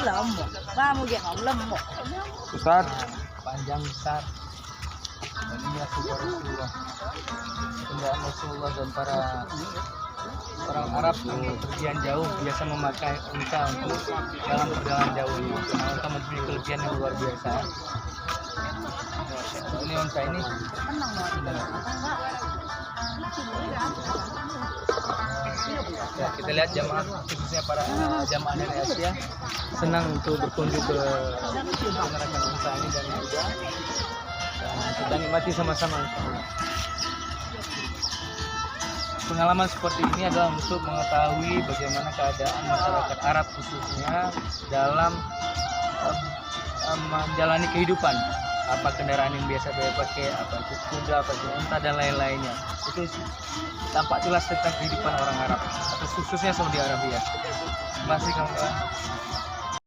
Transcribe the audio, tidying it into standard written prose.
lemuk. Kamu jangan lemuk. Ustaz, Panjang besar. Dan inilah kubah Rasulullah. Kendaraan Rasulullah dan para orang Arab yang berpergian jauh biasa memakai unta untuk dalam perjalanan jauh ini. Karena unta mempunyai kelebihan yang luar biasa. Ini unta ini ya, kita lihat jamaah khususnya para jamaah dari Asia senang untuk berkunjung ke menggunakan unta ini dan juga kita nikmati sama-sama. Pengalaman seperti ini adalah untuk mengetahui bagaimana keadaan masyarakat Arab khususnya dalam menjalani kehidupan. Apa kendaraan yang biasa mereka pakai, apa itu kuda, apa itu unta dan lain-lainnya. Itu tampak jelas tentang kehidupan orang Arab atau khususnya Saudi Arabia. Masih kamu